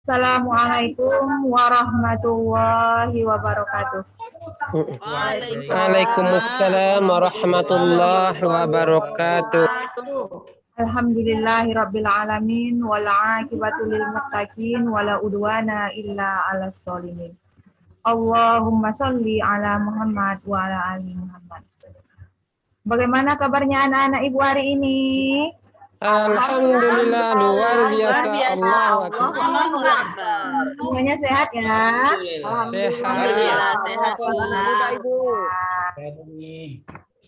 Assalamualaikum warahmatullahi wabarakatuh. Waalaikumsalam warahmatullahi wabarakatuh. Alhamdulillahirabbil alamin wal aqibatu lil muttaqin wala udwana illa 'alas sholimin. Allahumma sholli ala Muhammad wa ala ali Muhammad. Bagaimana kabarnya anak-anak Ibu hari ini? Alhamdulillah luar biasa. Allahu akbar. Semuanya sehat ya? Alhamdulillah sehat.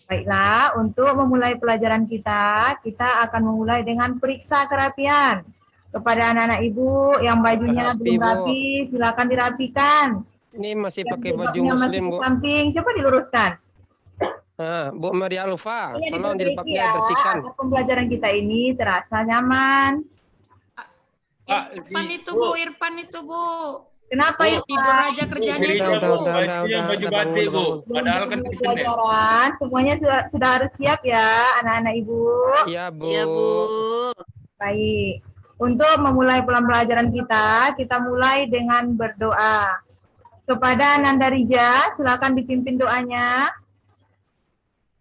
Baiklah, untuk memulai pelajaran kita akan memulai dengan periksa kerapian. Kepada anak-anak Ibu yang bajunya belum rapi, silakan dirapikan. Ini masih pakai baju muslim, Bu. Samping, coba diluruskan. Bu Maria Alfa, tolong dibersihkan. Pembelajaran kita ini terasa nyaman. Irfan itu Bu. Kenapa itu? Tidur aja kerjanya itu Bu. Baju batik Bu. Padahal kan pelajaran semuanya sudah harus siap ya anak-anak Ibu. Iya Bu. Iya Bu. Baik. Untuk memulai pembelajaran kita mulai dengan berdoa. Kepada Nanda Rija, silakan dipimpin doanya.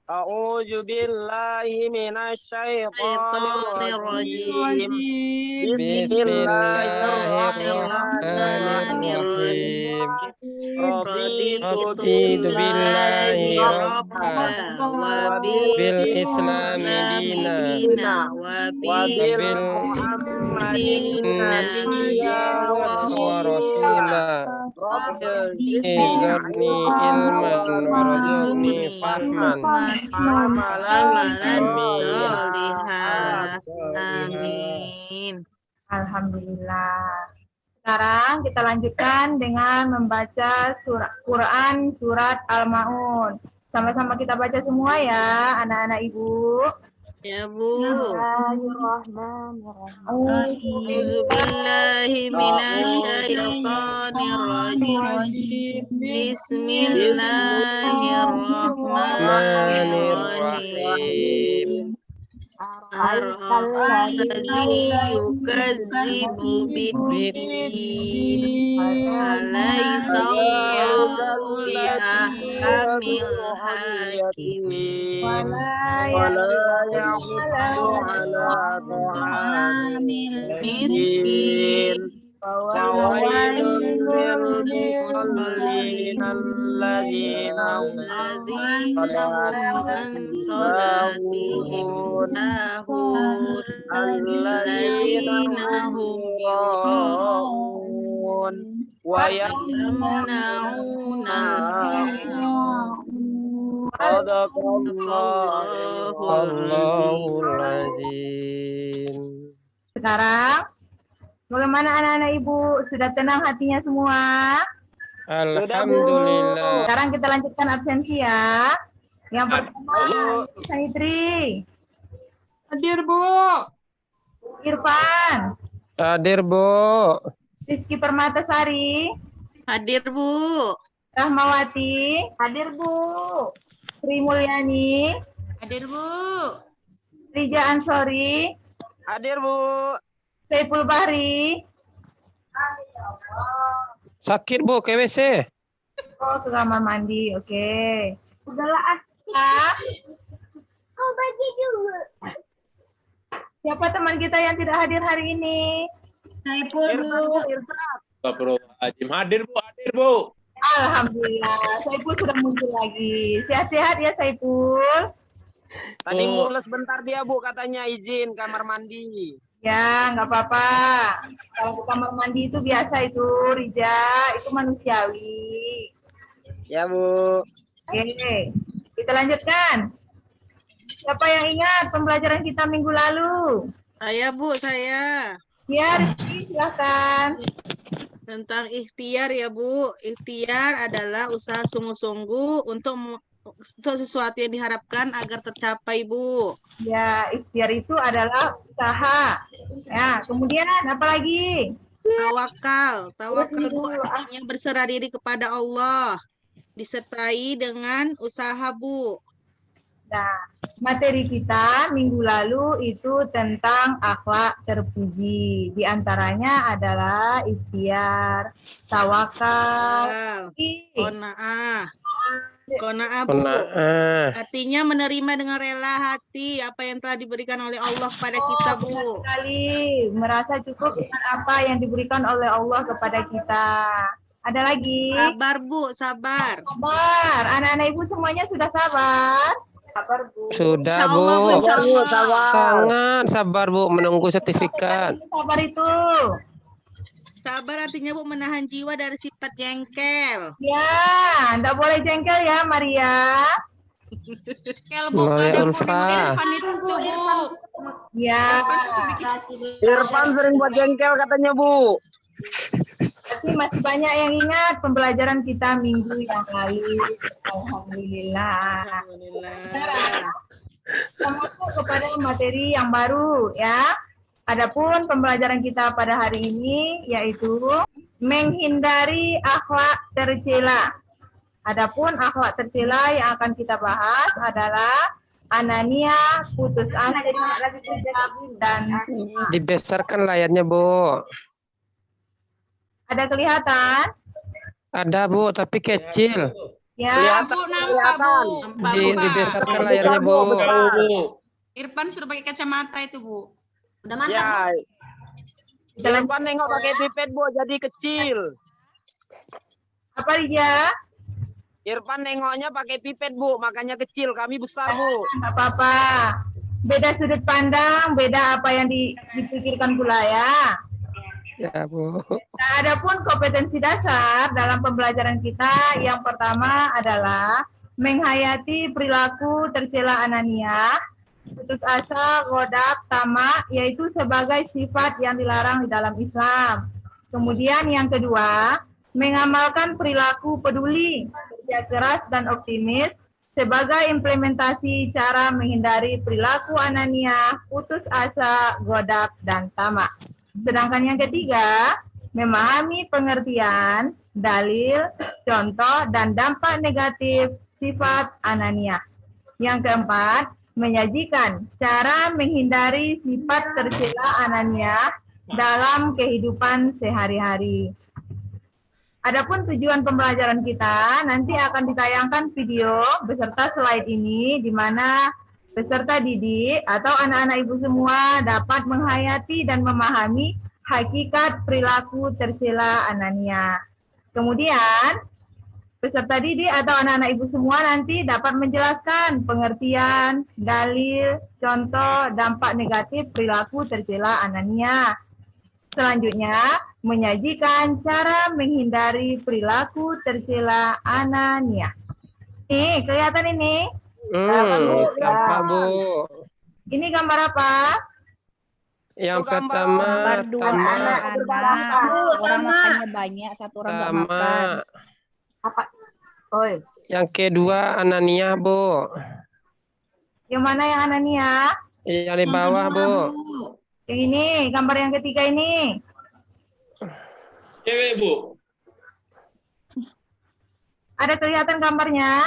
A'udzu billahi minasyaitonir rajim. Bismillahirrahmanirrahim. Raditu billahi rabban wa bil islami dinan wa bil muhammadin nabiyyan wa rasulah. Izadni ilman warzuqni fahman. Amalan sholihah. Amin. Alhamdulillah. Sekarang kita lanjutkan dengan membaca Quran surat Al-Maun. Sama-sama kita baca semua ya, anak-anak Ibu. Ya Bu. A'udzu billahi minasyaitonir rajim. Bismillahirrahmanirrahim. Ar-Rahmanallazi yukazzibu bid-din alaysa Allahu bi'ahkamil hakimin wala yahuddu ala ta'amil miskin fawailun lil musallin alladzina hum an salatihim sahun alladzina hum yura'un wa yamna'una Allahul azim. Sekarang bagaimana anak-anak Ibu? Sudah tenang hatinya semua? Alhamdulillah. Sekarang kita lanjutkan absensi ya. Yang pertama, Saitri. Hadir Bu. Irfan. Hadir Bu. Rizky Permatasari. Hadir Bu. Rahmawati. Hadir Bu. Sri Mulyani. Hadir Bu. Rija Ansori. Hadir Bu. Saiful Bahri. Sakit Bu, ke WC. Oh, ke kamar mandi. Oke. Udahlah Oh, bagi dulu. Siapa teman kita yang tidak hadir hari ini? Saiful Bu. Astagfirullahaladzim. Hadir Bu. Alhamdulillah, Saiful sudah muncul lagi. Sehat-sehat ya Saiful. Tadi mules bentar dia Bu, katanya izin kamar mandi. Ya, nggak apa-apa. Kalau ke kamar mandi itu biasa itu, Rija. Itu manusiawi. Ya Bu. Oke, kita lanjutkan. Siapa yang ingat pembelajaran kita minggu lalu? Saya Bu, saya. Ya, Rizky, silakan. Tentang ikhtiar ya Bu. Ikhtiar adalah usaha sungguh-sungguh untuk sesuatu yang diharapkan agar tercapai Bu. Ya, ikhtiar itu adalah usaha. Ya, kemudian apa lagi? Tawakal Bu artinya berserah diri kepada Allah, disertai dengan usaha Bu. Nah, materi kita minggu lalu itu tentang akhlak terpuji. Di antaranya adalah ikhtiar, tawakal, Qanaah. Qanaah, Bu. Qanaah. Artinya menerima dengan rela hati apa yang telah diberikan oleh Allah kepada kita, Bu. benar sekali. Merasa cukup dengan apa yang diberikan oleh Allah kepada kita. Ada lagi? Sabar, Bu, sabar. Sabar. Anak-anak ibu semuanya sudah sabar? Sabar, Bu. Sudah, Insya Allah, Bu, Bu. insya Allah. Sangat sabar, Bu, menunggu sertifikat. Sabar itu. Sabar artinya, Bu, menahan jiwa dari sifat jengkel. Ya, enggak boleh jengkel ya, Maria. Kel, Bu. Maria Ada Bu, Ulfa. Irfan itu, Bu. Ya, Irfan sering buat jengkel katanya, Bu. tapi masih banyak yang ingat pembelajaran kita minggu yang lalu. Alhamdulillah. Alhamdulillah. Kita masuk kepada materi yang baru ya. Adapun pembelajaran kita pada hari ini yaitu menghindari akhlak tercela. Adapun akhlak tercela yang akan kita bahas adalah anania, putus asa, dan Dibesarkan layarnya, Bu. ada kelihatan? Ada, Bu, tapi kecil. Ya, Bu, nampak, Bu. Dibesarkan layarnya, Bu. Jauh, Bu. Irfan suruh pakai kacamata itu, Bu. Ya. Irfan nengok pakai pipet, Bu, jadi kecil. apa dia? Irfan nengoknya pakai pipet, Bu, makanya kecil. Kami besar, Bu. Nggak apa-apa. Beda sudut pandang, beda apa yang dipikirkan pula ya. Ya, Bu. Nah, adapun kompetensi dasar dalam pembelajaran kita yang pertama adalah menghayati perilaku tercela anania, putus asa, ghodab, tamak, yaitu sebagai sifat yang dilarang di dalam Islam. Kemudian yang kedua, mengamalkan perilaku peduli, kerja keras dan optimis sebagai implementasi cara menghindari perilaku anania, putus asa, ghodab, dan tamak. Sedangkan yang ketiga, memahami pengertian, dalil, contoh, dan dampak negatif sifat anania. Yang keempat, menyajikan cara menghindari sifat tercela anania dalam kehidupan sehari-hari. Adapun tujuan pembelajaran kita, nanti akan ditayangkan video beserta slide ini, di mana peserta didik atau anak-anak ibu semua dapat menghayati dan memahami hakikat perilaku tercela anania. Kemudian, peserta didik atau anak-anak ibu semua nanti dapat menjelaskan pengertian, dalil, contoh, dampak negatif perilaku tercela anania. Selanjutnya, menyajikan cara menghindari perilaku tercela anania. Nih, kelihatan ini? Apa, Bu? Ini gambar apa? Yang pertama, Gambar dua tamak. anak-anak, orang makannya banyak, satu orang nggak makan. Tamak. Apa? Oi. Yang kedua, anania, Bu. Yang mana yang anania? Yang di bawah, Bu. Yang ini, gambar yang ketiga ini. Cewek, Bu. Ada kelihatan gambarnya?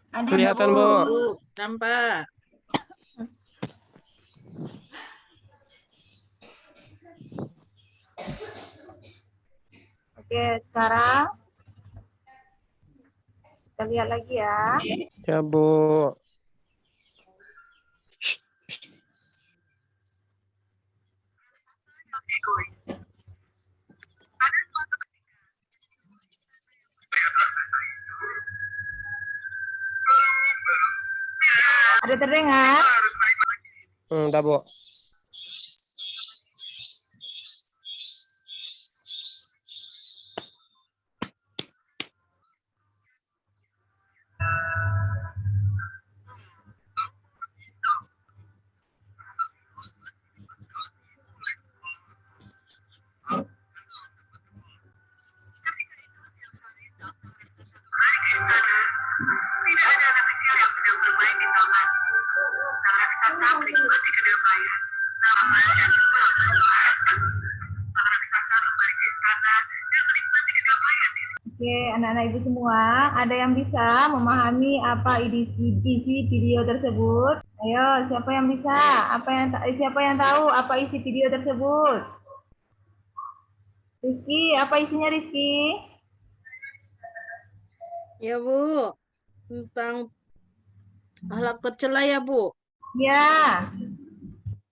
Kelihatan, Bu. Nampak. Oke, sekarang kita lihat lagi ya. Ya, Bu. Ada terdengar? Udah, Bu. Tidak ada anak kecil yang sedang bermain di taman. Karena kita tak menikmati kedamaian. Oke, anak-anak ibu semua, ada yang bisa memahami apa isi video tersebut? Ayo, siapa yang bisa? Siapa yang tahu apa isi video tersebut? Rizky, apa isinya Rizky? Ya, Bu. Tentang akhlak tercela ya, Bu. Ya.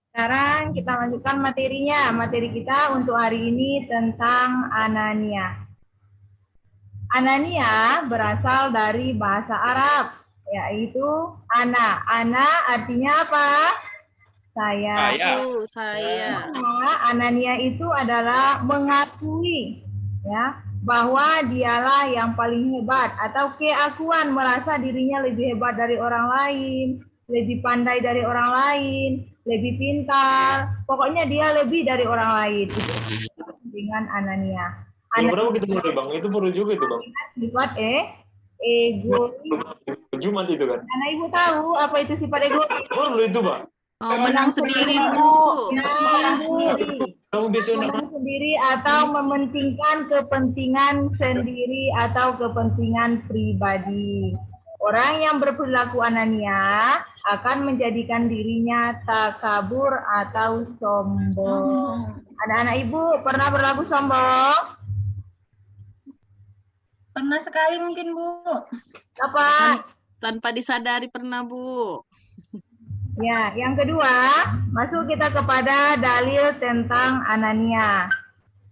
Sekarang kita lanjutkan materinya. Materi kita untuk hari ini tentang Anania. Anania berasal dari bahasa Arab, yaitu ana. Ana artinya apa? Saya. Saya. Anania itu adalah mengakui ya bahwa dialah yang paling hebat atau keakuan merasa dirinya lebih hebat dari orang lain, lebih pandai dari orang lain, lebih pintar. Pokoknya dia lebih dari orang lain. Itu dengan Anania. Yang berapa gitu Bang? Itu perlu juga itu Bang. Sifat ego. Jumat itu kan. Anak ibu tahu apa itu sifat ego? Perlu itu Bang. Oh, menang sendiri, Bu. Kamu bisa Menang sendiri atau mementingkan kepentingan sendiri atau kepentingan pribadi. Orang yang berperilaku Anania akan menjadikan dirinya takabur atau sombong. Anak-anak ibu pernah berlaku sombong? Pernah sekali mungkin, Bu. Kapan? Tanpa disadari pernah, Bu. Ya, yang kedua, masuk kita kepada dalil tentang Anania.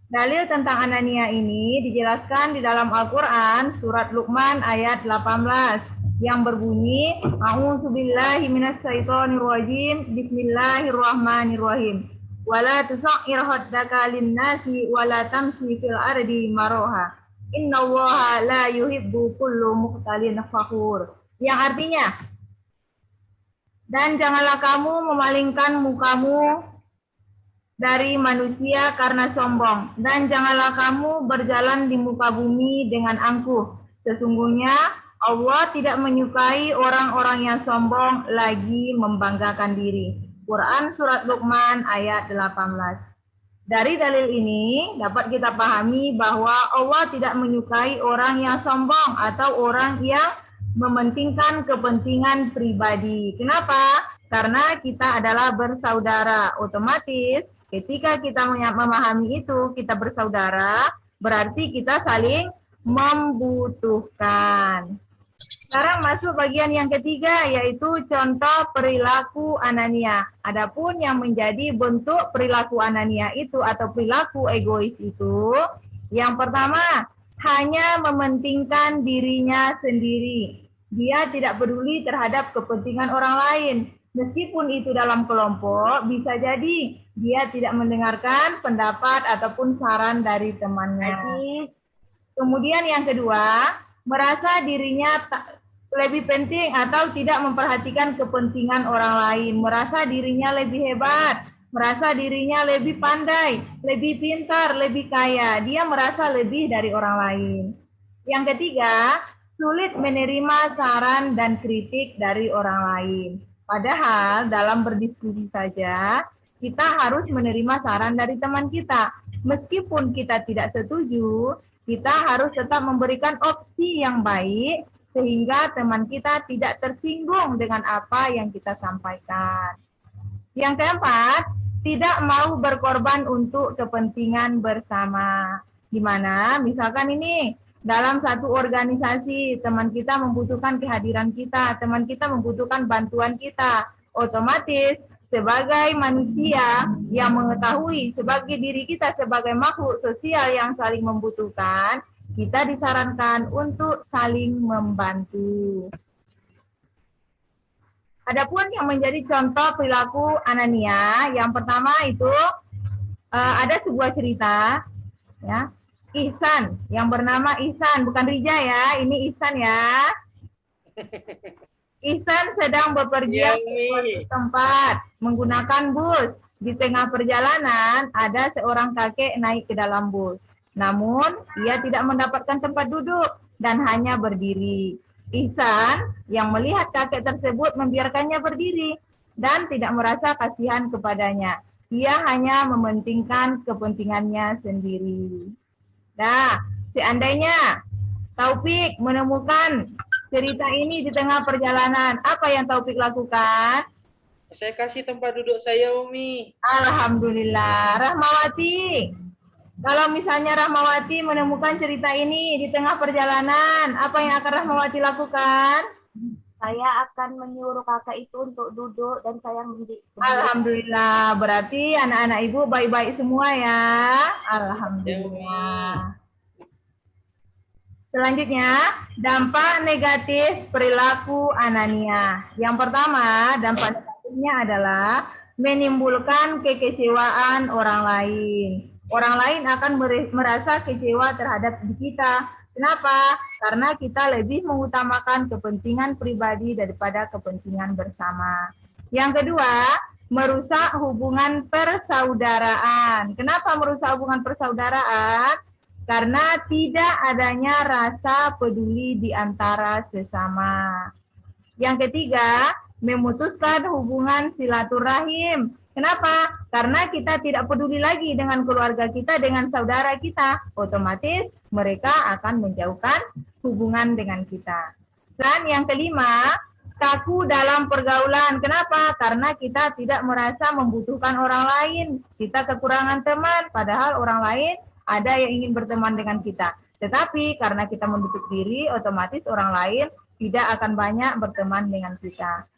Dalil tentang Anania ini dijelaskan di dalam Al-Quran, surat Luqman ayat 18, yang berbunyi, A'udzubillahi minasyaitonirrajim, Bismillahirrahmanirrahim. Wala tusa'ir haddaka linnasi wala tamshi fil ardi maroha. Innallaha la yuhibbu kullu mukhtalin fakhur. Yang artinya, dan janganlah kamu memalingkan mukamu dari manusia karena sombong, dan janganlah kamu berjalan di muka bumi dengan angkuh. Sesungguhnya Allah tidak menyukai orang-orang yang sombong lagi membanggakan diri. Quran surat Luqman ayat 18. Dari dalil ini dapat kita pahami bahwa Allah tidak menyukai orang yang sombong atau orang yang mementingkan kepentingan pribadi. Kenapa? Karena kita adalah bersaudara. Otomatis ketika kita memahami itu, kita bersaudara, berarti kita saling membutuhkan. Sekarang masuk bagian yang ketiga, yaitu contoh perilaku Anania. Adapun yang menjadi bentuk perilaku Anania itu atau perilaku egois itu, yang pertama, hanya mementingkan dirinya sendiri. Dia tidak peduli terhadap kepentingan orang lain. Meskipun itu dalam kelompok, bisa jadi dia tidak mendengarkan pendapat ataupun saran dari temannya. Kemudian yang kedua, merasa dirinya lebih penting atau tidak memperhatikan kepentingan orang lain. Merasa dirinya lebih hebat, merasa dirinya lebih pandai, lebih pintar, lebih kaya. Dia merasa lebih dari orang lain. Yang ketiga, sulit menerima saran dan kritik dari orang lain. Padahal dalam berdiskusi saja, kita harus menerima saran dari teman kita. Meskipun kita tidak setuju, kita harus tetap memberikan opsi yang baik, sehingga teman kita tidak tersinggung dengan apa yang kita sampaikan. Yang keempat, tidak mau berkorban untuk kepentingan bersama. Gimana? Misalkan ini, dalam satu organisasi, teman kita membutuhkan kehadiran kita, teman kita membutuhkan bantuan kita. Otomatis, sebagai manusia yang mengetahui sebagai diri kita sebagai makhluk sosial yang saling membutuhkan, kita disarankan untuk saling membantu. Adapun yang menjadi contoh perilaku Anania, yang pertama itu ada sebuah cerita, ya. Ihsan, yang bernama Ihsan, bukan Rija ya, ini Ihsan ya. Ihsan sedang bepergian ke suatu tempat menggunakan bus. Di tengah perjalanan ada seorang kakek naik ke dalam bus. Namun ia tidak mendapatkan tempat duduk dan hanya berdiri. Ihsan yang melihat kakek tersebut membiarkannya berdiri dan tidak merasa kasihan kepadanya. Ia hanya mementingkan kepentingannya sendiri. Nah, seandainya Taufik menemukan cerita ini di tengah perjalanan. Apa yang Taufik lakukan? Saya kasih tempat duduk saya, Umi. Alhamdulillah. Rahmawati, kalau misalnya Rahmawati menemukan cerita ini di tengah perjalanan, apa yang akan Rahmawati lakukan? Saya akan menyuruh kakak itu untuk duduk dan saya Alhamdulillah. Berarti anak-anak ibu baik-baik semua ya. Alhamdulillah. Selanjutnya, dampak negatif perilaku Anania. Yang pertama, dampak negatifnya adalah menimbulkan kekecewaan orang lain. Orang lain akan merasa kecewa terhadap diri kita. Kenapa? Karena kita lebih mengutamakan kepentingan pribadi daripada kepentingan bersama. Yang kedua, merusak hubungan persaudaraan. Kenapa merusak hubungan persaudaraan? Karena tidak adanya rasa peduli di antara sesama. Yang ketiga, memutuskan hubungan silaturahim. Kenapa? Karena kita tidak peduli lagi dengan keluarga kita, dengan saudara kita. Otomatis mereka akan menjauhkan hubungan dengan kita. Dan yang kelima, kaku dalam pergaulan. Kenapa? Karena kita tidak merasa membutuhkan orang lain. Kita kekurangan teman, padahal orang lain ada yang ingin berteman dengan kita. Tetapi karena kita menutup diri, otomatis orang lain tidak akan banyak berteman dengan kita.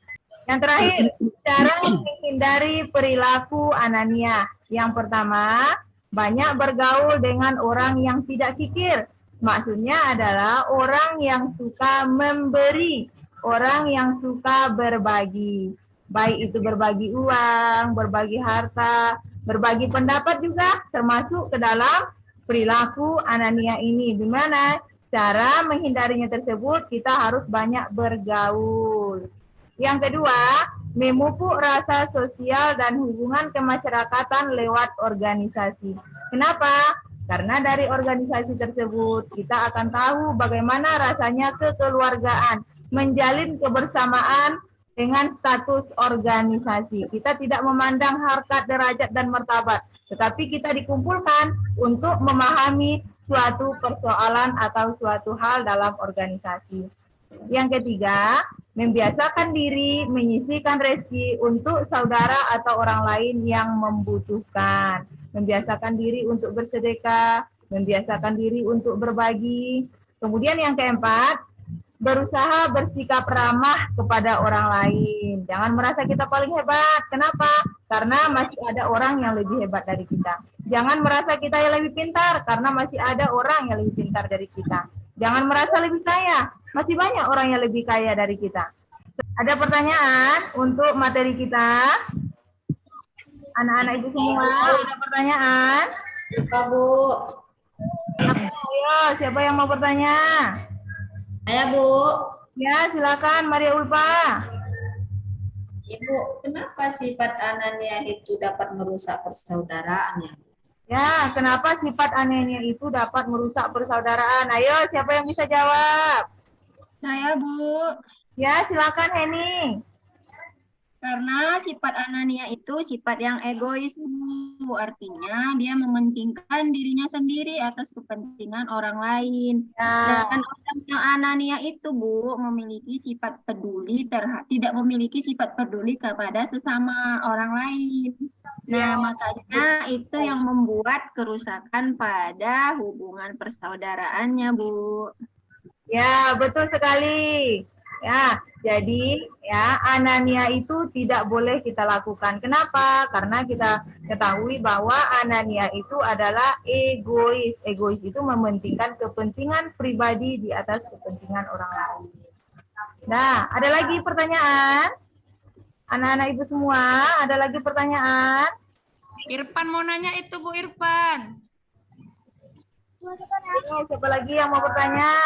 Yang terakhir, cara menghindari perilaku Anania. Yang pertama, banyak bergaul dengan orang yang tidak kikir. Maksudnya adalah orang yang suka memberi, orang yang suka berbagi. Baik itu berbagi uang, berbagi harta, berbagi pendapat juga termasuk ke dalam perilaku Anania ini. Di mana cara menghindarinya tersebut kita harus banyak bergaul. Yang kedua, memupuk rasa sosial dan hubungan kemasyarakatan lewat organisasi. Kenapa? Karena dari organisasi tersebut kita akan tahu bagaimana rasanya kekeluargaan, menjalin kebersamaan dengan status organisasi. Kita tidak memandang harkat, derajat, dan martabat, tetapi kita dikumpulkan untuk memahami suatu persoalan atau suatu hal dalam organisasi. Yang ketiga, membiasakan diri menyisihkan rezeki untuk saudara atau orang lain yang membutuhkan. Membiasakan diri untuk bersedekah, membiasakan diri untuk berbagi. Kemudian yang keempat, berusaha bersikap ramah kepada orang lain. Jangan merasa kita paling hebat. Kenapa? Karena masih ada orang yang lebih hebat dari kita. Jangan merasa kita yang lebih pintar, karena masih ada orang yang lebih pintar dari kita. Jangan merasa lebih kaya, masih banyak orang yang lebih kaya dari kita. Ada pertanyaan untuk materi kita? Anak-anak ibu semua, ada pertanyaan? Bu. Ayo, siapa yang mau bertanya? Saya, Bu. Ya, silakan Maria Ulfa. Ibu, kenapa sifat Anania itu dapat merusak persaudaraan? Ya, kenapa sifat Anania itu dapat merusak persaudaraan? Ayo, siapa yang bisa jawab? Saya, Bu. Ya, silakan Heni. Karena sifat Anania itu sifat yang egois, Bu. Artinya dia mementingkan dirinya sendiri atas kepentingan orang lain. Dan orang yang Anania itu, Bu, memiliki sifat peduli tidak memiliki sifat peduli kepada sesama orang lain. Nah, makanya itu yang membuat kerusakan pada hubungan persaudaraannya, Bu. Ya, betul sekali. Ya, jadi ya Anania itu tidak boleh kita lakukan. Kenapa? Karena kita ketahui bahwa Anania itu adalah egois. Egois itu mementingkan kepentingan pribadi di atas kepentingan orang lain. Nah, ada lagi pertanyaan? Anak-anak ibu semua, ada lagi pertanyaan? Irfan mau nanya itu, Bu Irfan. Siapa lagi yang mau bertanya?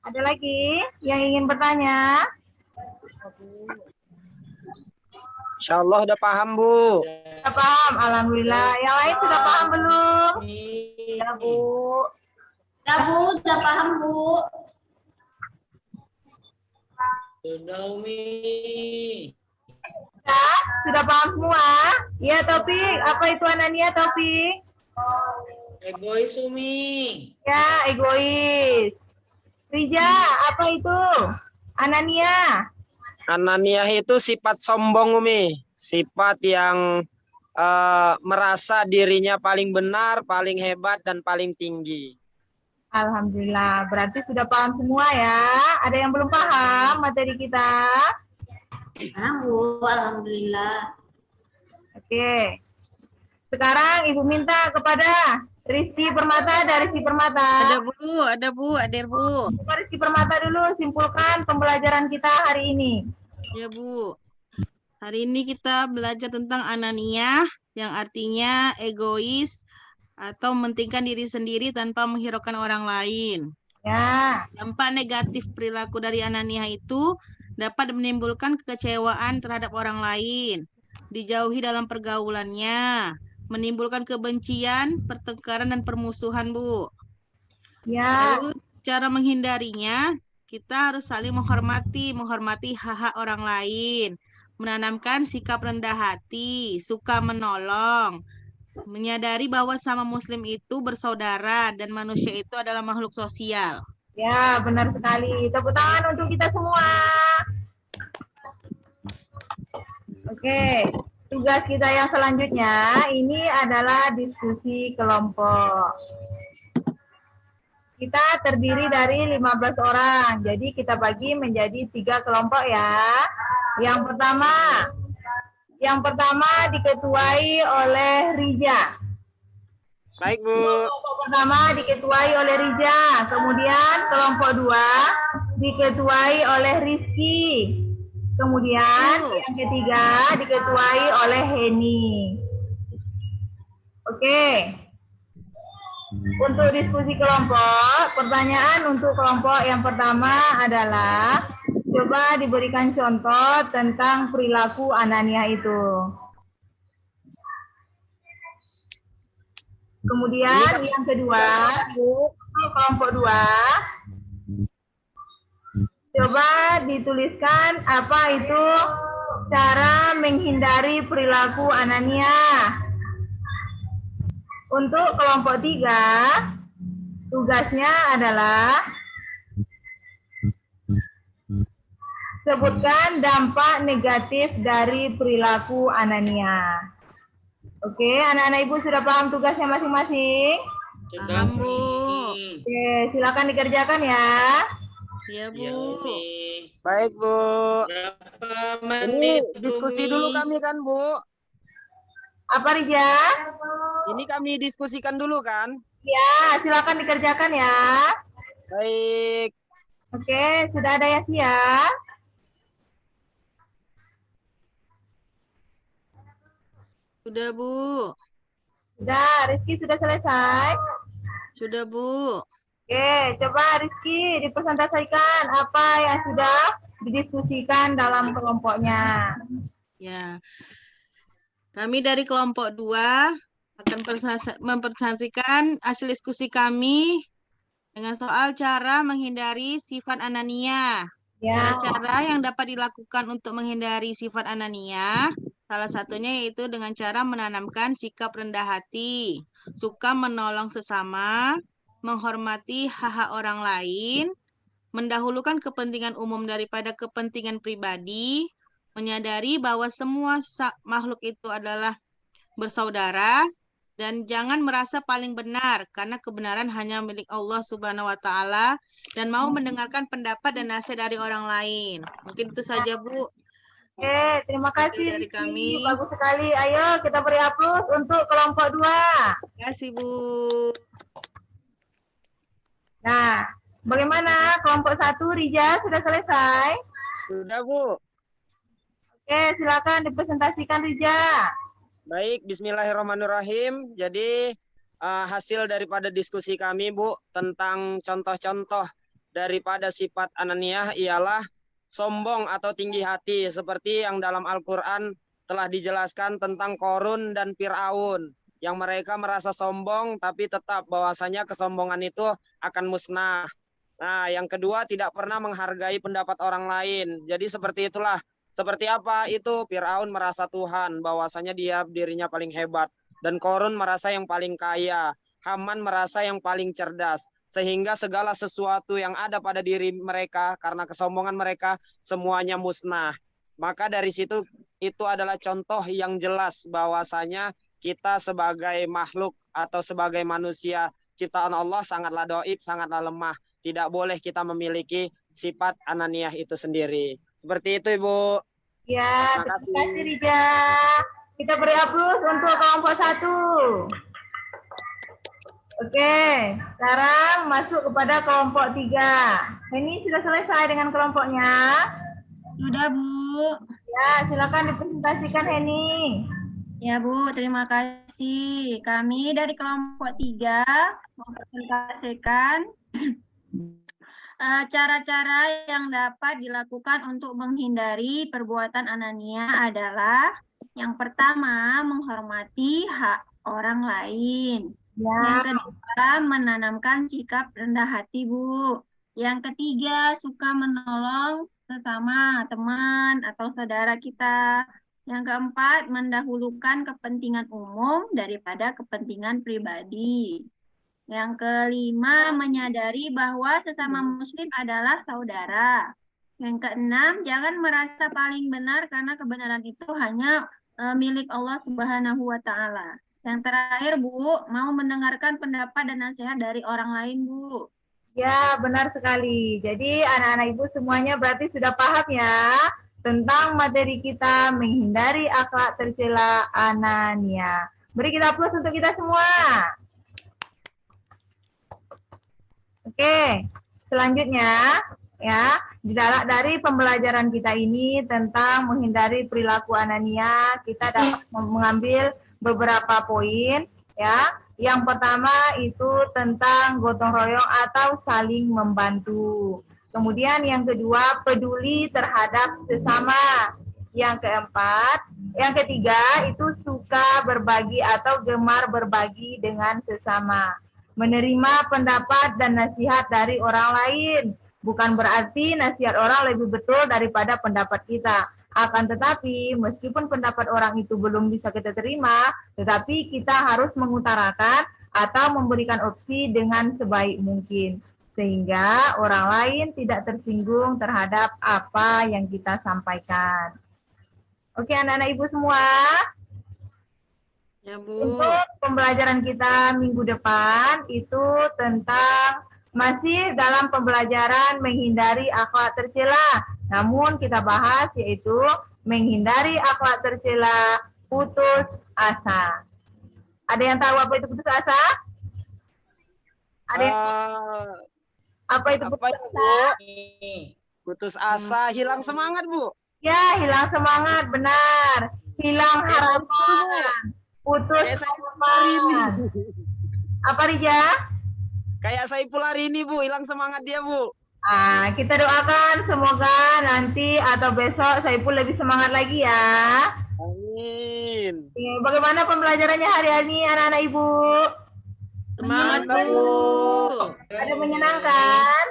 Ada lagi yang ingin bertanya? Insya Allah udah paham, Bu. Sudah paham, alhamdulillah. Yang lain sudah paham belum? Ya, Bu. Ya, Bu, sudah paham, Bu. Sudah, Umi. Sudah paham semua? Ya, Taufik. Apa itu Anania, Taufik? Egois Umi. Ya, egois. Rija, apa itu? Anania. Ananiah itu sifat sombong, Umi. Sifat yang merasa dirinya paling benar, paling hebat, dan paling tinggi. Alhamdulillah. Berarti sudah paham semua ya. Ada yang belum paham materi kita? Bu, alhamdulillah. Oke. Sekarang Ibu minta kepada Rizky Permata dari Rizky Permata. Ada Bu, Coba Rizky Permata dulu simpulkan pembelajaran kita hari ini. Ya Bu. Hari ini kita belajar tentang anania yang artinya egois atau mementingkan diri sendiri tanpa menghiraukan orang lain. Ya. Dampak negatif perilaku dari anania itu dapat menimbulkan kekecewaan terhadap orang lain, dijauhi dalam pergaulannya, menimbulkan kebencian, pertengkaran, dan permusuhan, Bu. Ya. Lalu cara menghindarinya, kita harus saling menghormati hak-hak orang lain, menanamkan sikap rendah hati, suka menolong, menyadari bahwa sama muslim itu bersaudara dan manusia itu adalah makhluk sosial. Ya, benar sekali. Tepuk tangan untuk kita semua. Oke, tugas kita yang selanjutnya ini adalah diskusi kelompok. Kita terdiri dari 15 orang, jadi kita bagi menjadi 3 kelompok ya. Yang pertama diketuai oleh Rija. Baik, Bu. Kelompok pertama diketuai oleh Rija, kemudian kelompok 2 diketuai oleh Rizky, kemudian yang ketiga diketuai oleh Heni. Oke. Untuk diskusi kelompok, pertanyaan untuk kelompok yang pertama adalah coba diberikan contoh tentang perilaku anania itu. Kemudian yang kedua, untuk kelompok 2, coba dituliskan apa itu cara menghindari perilaku anania. Untuk kelompok 3, tugasnya adalah sebutkan dampak negatif dari perilaku anania. Oke, anak-anak Ibu sudah paham tugasnya masing-masing? Sudah, Bu. Oke, silakan dikerjakan ya. Ya, Bu. Ya, Umi. Baik, Bu. Berapa Ini menit, diskusi Umi? dulu kami kan, Bu? Apa, Rija? Ini kami diskusikan dulu kan? Ya, silakan dikerjakan ya. Baik. Oke, sudah ada ya, siap? Sudah, Bu. Sudah, Rizky sudah selesai? Sudah, Bu. Oke, coba Rizky dipresentasikan apa yang sudah didiskusikan dalam kelompoknya. Ya. Kami dari kelompok 2 akan mempresentasikan hasil diskusi kami dengan soal cara menghindari sifat anania. Ya. Cara-cara yang dapat dilakukan untuk menghindari sifat anania, salah satunya yaitu dengan cara menanamkan sikap rendah hati, suka menolong sesama, menghormati hak-hak orang lain, mendahulukan kepentingan umum daripada kepentingan pribadi, menyadari bahwa semua makhluk itu adalah bersaudara, dan jangan merasa paling benar karena kebenaran hanya milik Allah Subhanahu wa taala, dan mau mendengarkan pendapat dan nasihat dari orang lain. Mungkin itu saja, Bu. Oke, terima kasih dari Rizky. kami. Bagus sekali. Ayo kita beri aplaus untuk kelompok 2. Terima kasih, Bu. Nah, bagaimana kelompok 1 Rija sudah selesai? Sudah, Bu. Oke, silakan dipresentasikan Rija. Baik, bismillahirrahmanirrahim. Jadi hasil daripada diskusi kami, Bu, tentang contoh-contoh daripada sifat ananiah ialah sombong atau tinggi hati, seperti yang dalam Al-Quran telah dijelaskan tentang Korun dan Fir'aun, yang mereka merasa sombong tapi tetap bahwasanya kesombongan itu akan musnah. Nah, yang kedua tidak pernah menghargai pendapat orang lain. Jadi seperti itulah Seperti apa itu? Firaun merasa Tuhan, bahwasanya dirinya paling hebat. Dan Korun merasa yang paling kaya. Haman merasa yang paling cerdas. Sehingga segala sesuatu yang ada pada diri mereka, karena kesombongan mereka, semuanya musnah. Maka dari situ, itu adalah contoh yang jelas bahwasanya kita sebagai makhluk atau sebagai manusia ciptaan Allah sangatlah doib, sangatlah lemah. Tidak boleh kita memiliki sifat ananiah itu sendiri. Seperti itu, Ibu. Ya, terima kasih Rija. Kita beri aplaus untuk kelompok 1. Oke, sekarang masuk kepada kelompok 3. Ini sudah selesai dengan kelompoknya? Sudah, Bu. Ya, silakan dipresentasikan Heni. Ya, Bu, terima kasih. Kami dari kelompok 3 mempresentasikan cara-cara yang dapat dilakukan untuk menghindari perbuatan anania adalah yang pertama, menghormati hak orang lain. Ya. Yang kedua, menanamkan sikap rendah hati, Bu. Yang ketiga, suka menolong sesama teman atau saudara kita. Yang keempat, mendahulukan kepentingan umum daripada kepentingan pribadi. Yang kelima, menyadari bahwa sesama muslim adalah saudara. Yang keenam, jangan merasa paling benar karena kebenaran itu hanya milik Allah Subhanahu wa Ta'ala. Yang terakhir, Bu, mau mendengarkan pendapat dan nasihat dari orang lain, Bu. Ya, benar sekali. Jadi anak-anak Ibu semuanya berarti sudah paham ya tentang materi kita menghindari akhlak tercela anania. Beri kita aplaus untuk kita semua. Oke, selanjutnya ya, dari pembelajaran kita ini tentang menghindari perilaku anania, kita dapat mengambil beberapa poin ya. Yang pertama itu tentang gotong royong atau saling membantu. Kemudian yang kedua, peduli terhadap sesama. Yang ketiga itu suka berbagi atau gemar berbagi dengan sesama. Menerima pendapat dan nasihat dari orang lain. Bukan berarti nasihat orang lebih betul daripada pendapat kita. Akan tetapi, meskipun pendapat orang itu belum bisa kita terima, tetapi kita harus mengutarakan atau memberikan opsi dengan sebaik mungkin. Sehingga orang lain tidak tersinggung terhadap apa yang kita sampaikan. Oke, anak-anak Ibu semua. Ya, Bu. Untuk pembelajaran kita minggu depan itu tentang masih dalam pembelajaran menghindari akhlak tercela. Namun kita bahas yaitu menghindari akhlak tercela putus asa. Ada yang tahu apa itu putus asa? Ada yang apa itu putus asa? Putus asa, hilang semangat, Bu. Ya, hilang semangat, benar. Hilang harapan. Putus harapan. Apa, Rija? Kayak Saiful hari ini, Bu. Hilang semangat dia, Bu. Kita doakan semoga nanti atau besok Saiful lebih semangat lagi ya. Amin. Bagaimana pembelajarannya hari ini, anak-anak Ibu? Semangat, Bu. Ada menyenangkan?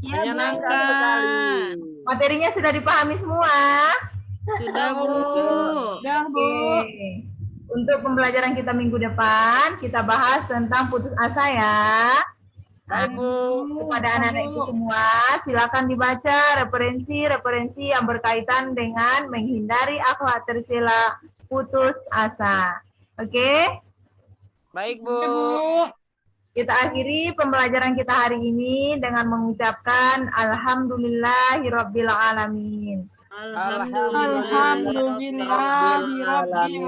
Ya, menyenangkan. Materinya sudah dipahami semua? Sudah, Bu. Sudah, Bu. Untuk pembelajaran kita minggu depan, kita bahas tentang putus asa ya. Baik, Bu. Kepada anak-anak Ibu semua, silakan dibaca referensi-referensi yang berkaitan dengan menghindari akhlak tercela putus asa. Oke? Baik, Bu. Kita akhiri pembelajaran kita hari ini dengan mengucapkan Alhamdulillahirabbil alamin. Alhamdulillahirrahmanirrahim.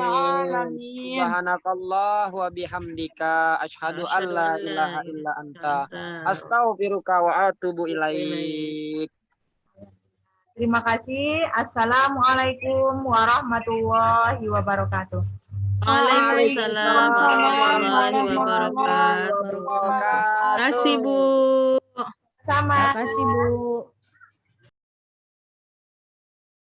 Subhanakallah wa bihamdika asyhadu an la ilaha illa anta astaghfiruka wa atubu ilaik. Terima kasih. Assalamualaikum warahmatullahi wabarakatuh. Waalaikumsalam warahmatullahi wabarakatuh. Terima Terima kasih, Bu. Sama. Terima kasih, Bu.